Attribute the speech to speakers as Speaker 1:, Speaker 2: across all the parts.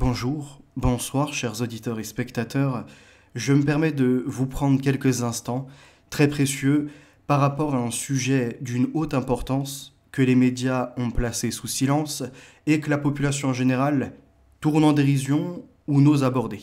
Speaker 1: Bonjour, bonsoir chers auditeurs et spectateurs. Je me permets de vous prendre quelques instants très précieux par rapport à un sujet d'une haute importance que les médias ont placé sous silence et que la population en général tourne en dérision ou n'ose aborder.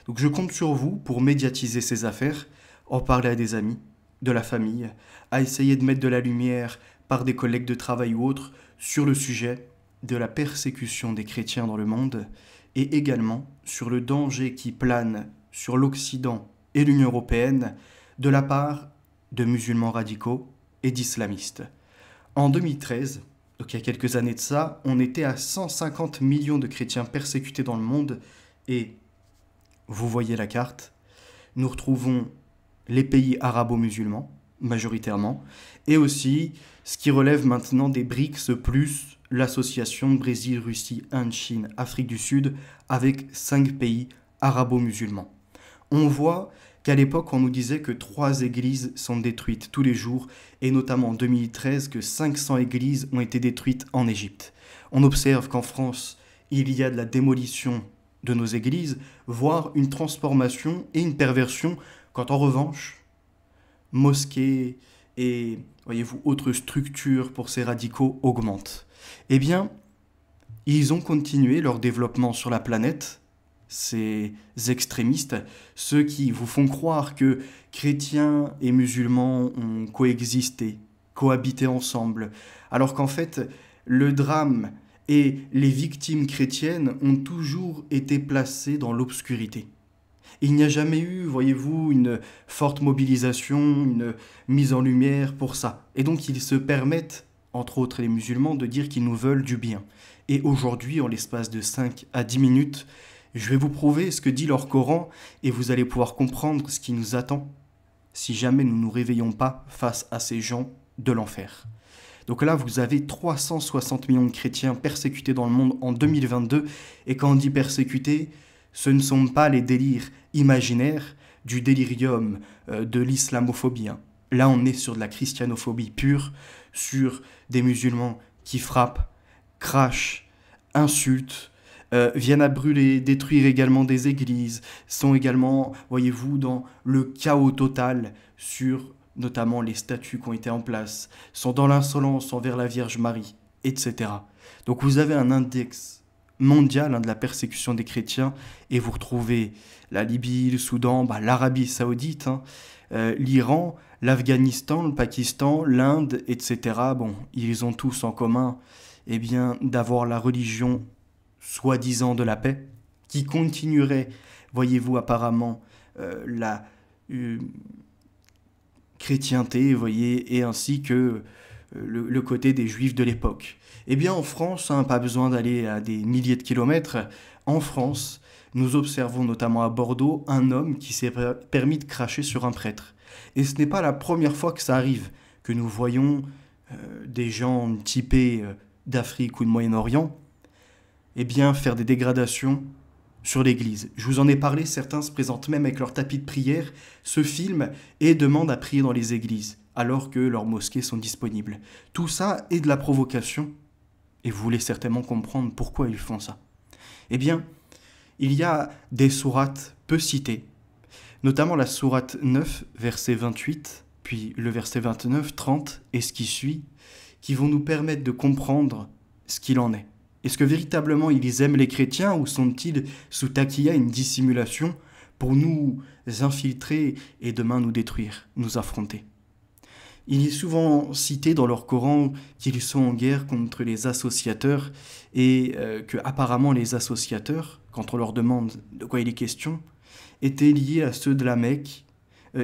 Speaker 1: Donc je compte sur vous pour médiatiser ces affaires, en parler à des amis, de la famille, à essayer de mettre de la lumière par des collègues de travail ou autres sur le sujet de la persécution des chrétiens dans le monde et également sur le danger qui plane sur l'Occident et l'Union européenne de la part de musulmans radicaux et d'islamistes. En 2013, donc il y a quelques années de ça, on était à 150 millions de chrétiens persécutés dans le monde et, vous voyez la carte, nous retrouvons les pays arabo-musulmans, majoritairement, et aussi ce qui relève maintenant des BRICS plus l'association Brésil, Russie, Inde, Chine, Afrique du Sud, avec 5 pays arabo-musulmans. On voit qu'à l'époque, on nous disait que 3 églises sont détruites tous les jours, et notamment en 2013, que 500 églises ont été détruites en Égypte. On observe qu'en France, il y a de la démolition de nos églises, voire une transformation et une perversion, quand en revanche, mosquées et, voyez-vous, autres structures pour ces radicaux augmentent. Eh bien, ils ont continué leur développement sur la planète, ces extrémistes, ceux qui vous font croire que chrétiens et musulmans ont coexisté, cohabité ensemble, alors qu'en fait, le drame et les victimes chrétiennes ont toujours été placées dans l'obscurité. Il n'y a jamais eu, voyez-vous, une forte mobilisation, une mise en lumière pour ça. Et donc ils se permettent, entre autres les musulmans, de dire qu'ils nous veulent du bien. Et aujourd'hui, en l'espace de 5 à 10 minutes, je vais vous prouver ce que dit leur Coran et vous allez pouvoir comprendre ce qui nous attend si jamais nous ne nous réveillons pas face à ces gens de l'enfer. Donc là, vous avez 360 millions de chrétiens persécutés dans le monde en 2022. Et quand on dit persécutés, ce ne sont pas les délires imaginaires du délirium de l'islamophobie. Là, on est sur de la christianophobie pure, sur des musulmans qui frappent, crachent, insultent, viennent à brûler, détruire également des églises, sont également, voyez-vous, dans le chaos total sur notamment les statues qui ont été en place, sont dans l'insolence envers la Vierge Marie, etc. Donc vous avez un index mondial de la persécution des chrétiens, et vous retrouvez la Libye, le Soudan, l'Arabie Saoudite, l'Iran, l'Afghanistan, le Pakistan, l'Inde, etc. Bon, ils ont tous en commun d'avoir la religion soi-disant de la paix, qui continuerait, voyez-vous, apparemment, la chrétienté, voyez, et ainsi que le côté des juifs de l'époque. Eh bien, en France, pas besoin d'aller à des milliers de kilomètres, en France, nous observons notamment à Bordeaux un homme qui s'est permis de cracher sur un prêtre. Et ce n'est pas la première fois que ça arrive, que nous voyons des gens typés d'Afrique ou de Moyen-Orient, faire des dégradations sur l'église. Je vous en ai parlé, certains se présentent même avec leur tapis de prière, se filment et demandent à prier dans les églises, alors que leurs mosquées sont disponibles. Tout ça est de la provocation, et vous voulez certainement comprendre pourquoi ils font ça. Eh bien, il y a des sourates peu citées, notamment la sourate 9, verset 28, puis le verset 29, 30 et ce qui suit, qui vont nous permettre de comprendre ce qu'il en est. Est-ce que véritablement ils aiment les chrétiens ou sont-ils sous taquilla une dissimulation pour nous infiltrer et demain nous détruire, nous affronter? Il est souvent cité dans leur Coran qu'ils sont en guerre contre les associateurs et que apparemment les associateurs, quand on leur demande de quoi il est question, étaient liés à ceux de la Mecque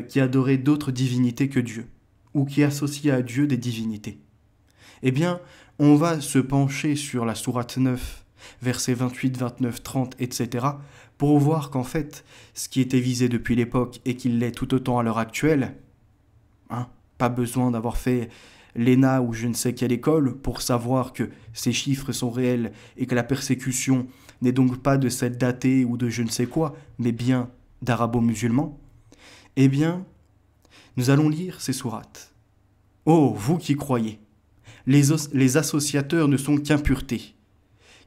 Speaker 1: qui adoraient d'autres divinités que Dieu ou qui associaient à Dieu des divinités. Eh bien, on va se pencher sur la sourate 9, versets 28, 29, 30, etc., pour voir qu'en fait, ce qui était visé depuis l'époque et qu'il l'est tout autant à l'heure actuelle, pas besoin d'avoir fait l'ENA ou je ne sais quelle école pour savoir que ces chiffres sont réels et que la persécution n'est donc pas de cette datée ou de je ne sais quoi, mais bien d'arabo-musulmans, eh bien, nous allons lire ces sourates. « Oh, vous qui croyez, les associateurs ne sont qu'impureté,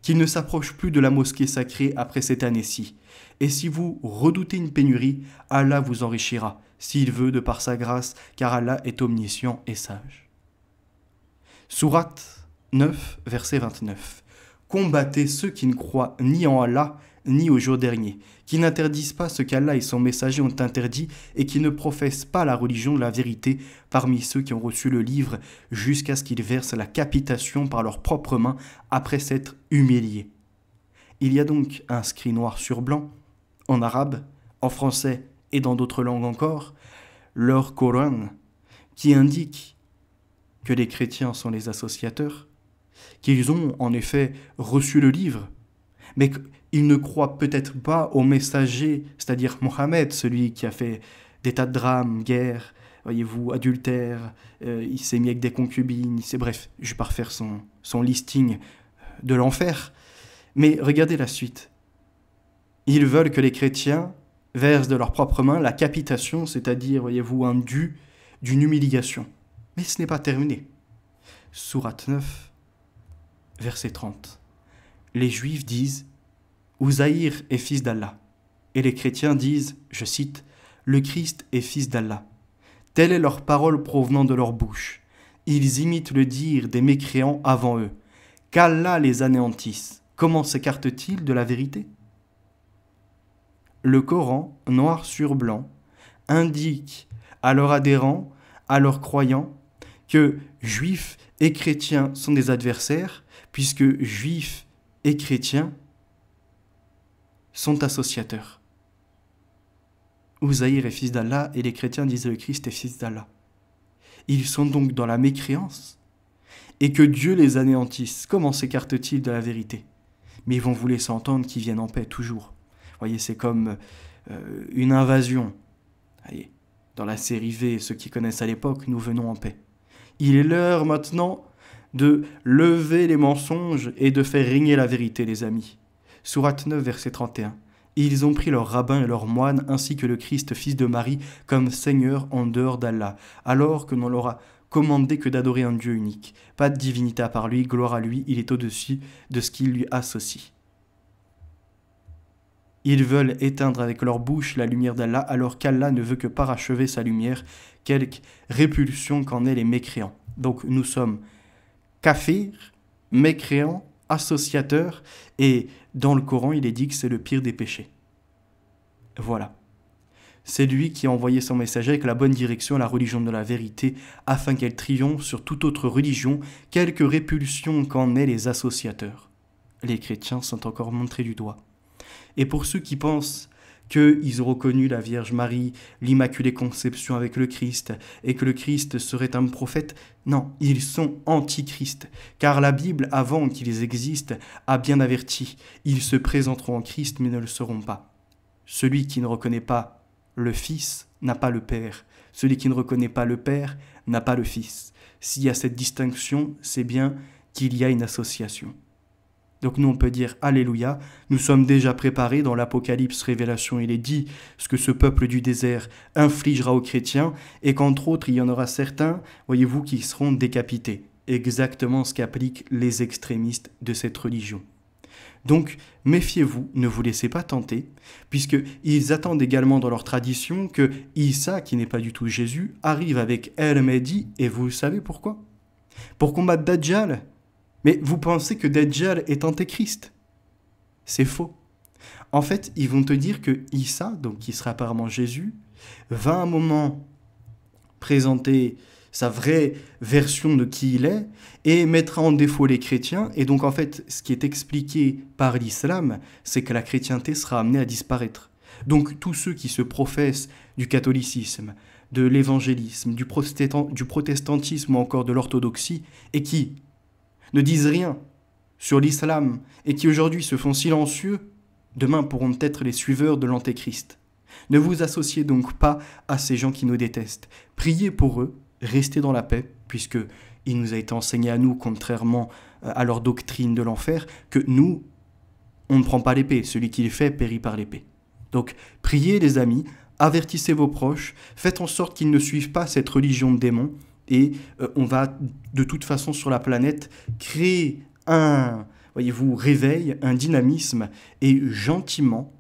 Speaker 1: qu'il ne s'approche plus de la mosquée sacrée après cette année-ci. Et si vous redoutez une pénurie, Allah vous enrichira, s'il veut de par sa grâce, car Allah est omniscient et sage. Sourate 9, verset 29. Combattez ceux qui ne croient ni en Allah, ni au jour dernier, qui n'interdisent pas ce qu'Allah et son messager ont interdit et qui ne professent pas la religion de la vérité parmi ceux qui ont reçu le livre jusqu'à ce qu'ils versent la capitation par leurs propres mains après s'être humiliés. Il y a donc inscrit noir sur blanc, en arabe, en français et dans d'autres langues encore, leur Coran qui indique que les chrétiens sont les associateurs, qu'ils ont en effet reçu le livre, mais qu'ils ne croient peut-être pas au messager, c'est-à-dire Mohammed, celui qui a fait des tas de drames, guerres, voyez-vous, adultère, il s'est mis avec des concubines, bref, je vais pas refaire son listing de l'enfer. Mais regardez la suite. Ils veulent que les chrétiens versent de leurs propres mains la capitation, c'est-à-dire, voyez-vous, un dû d'une humiliation. Mais ce n'est pas terminé. Sourate 9, verset 30. Les Juifs disent « Uzaïr est fils d'Allah » et les chrétiens disent, je cite, « Le Christ est fils d'Allah ». Telle est leur parole provenant de leur bouche. Ils imitent le dire des mécréants avant eux. Qu'Allah les anéantisse. Comment s'écartent-ils de la vérité ? Le Coran, noir sur blanc, indique à leurs adhérents, à leurs croyants, que juifs et chrétiens sont des adversaires, puisque juifs et chrétiens sont associateurs. Uzaïr est fils d'Allah et les chrétiens disent le Christ est fils d'Allah. Ils sont donc dans la mécréance et que Dieu les anéantisse. Comment s'écartent-ils de la vérité ? Mais ils vont vous laisser entendre qu'ils viennent en paix toujours. Vous voyez, c'est comme une invasion. Voyez, dans la série V, ceux qui connaissent à l'époque, nous venons en paix. Il est l'heure maintenant de lever les mensonges et de faire régner la vérité, les amis. Sourate 9, verset 31. Ils ont pris leurs rabbins et leurs moines, ainsi que le Christ, fils de Marie, comme Seigneur en dehors d'Allah, alors que l'on leur a commandé que d'adorer un Dieu unique. Pas de divinité à part lui, gloire à lui, il est au-dessus de ce qu'il lui associe. Ils veulent éteindre avec leur bouche la lumière d'Allah, alors qu'Allah ne veut que parachever sa lumière, quelque répulsion qu'en aient les mécréants. Donc nous sommes kafirs, mécréants, associateurs, et dans le Coran, il est dit que c'est le pire des péchés. Voilà. C'est lui qui a envoyé son messager avec la bonne direction à la religion de la vérité, afin qu'elle triomphe sur toute autre religion, quelque répulsion qu'en aient les associateurs. Les chrétiens sont encore montrés du doigt. Et pour ceux qui pensent qu'ils ont reconnu la Vierge Marie, l'Immaculée Conception avec le Christ, et que le Christ serait un prophète, non, ils sont antichrist, car la Bible, avant qu'ils existent, a bien averti, ils se présenteront en Christ, mais ne le seront pas. Celui qui ne reconnaît pas le Fils n'a pas le Père, celui qui ne reconnaît pas le Père n'a pas le Fils. S'il y a cette distinction, c'est bien qu'il y a une association. Donc nous on peut dire Alléluia, nous sommes déjà préparés dans l'Apocalypse Révélation, il est dit ce que ce peuple du désert infligera aux chrétiens et qu'entre autres il y en aura certains, voyez-vous, qui seront décapités. Exactement ce qu'appliquent les extrémistes de cette religion. Donc méfiez-vous, ne vous laissez pas tenter, puisqu'ils attendent également dans leur tradition que Isa, qui n'est pas du tout Jésus, arrive avec El Mehdi, et vous savez pourquoi ? Pour combattre Dajjal. Mais vous pensez que Dajjal est antéchrist ? C'est faux. En fait, ils vont te dire que Isa, donc qui sera apparemment Jésus, va à un moment présenter sa vraie version de qui il est et mettra en défaut les chrétiens. Et donc en fait, ce qui est expliqué par l'islam, c'est que la chrétienté sera amenée à disparaître. Donc tous ceux qui se professent du catholicisme, de l'évangélisme, du protestantisme ou encore de l'orthodoxie, et qui ne disent rien sur l'islam et qui aujourd'hui se font silencieux, demain pourront être les suiveurs de l'antéchrist. Ne vous associez donc pas à ces gens qui nous détestent. Priez pour eux, restez dans la paix, puisque il nous a été enseigné à nous, contrairement à leur doctrine de l'enfer, que nous, on ne prend pas l'épée, celui qui le fait périt par l'épée. Donc priez les amis, avertissez vos proches, faites en sorte qu'ils ne suivent pas cette religion de démons, et on va de toute façon sur la planète créer un voyez-vous, réveille un dynamisme et gentiment,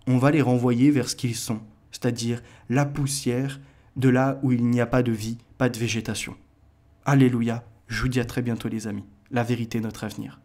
Speaker 1: on va les renvoyer vers ce qu'ils sont, c'est-à-dire la poussière de là où il n'y a pas de vie, pas de végétation. Alléluia, je vous dis à très bientôt les amis. La vérité est notre avenir.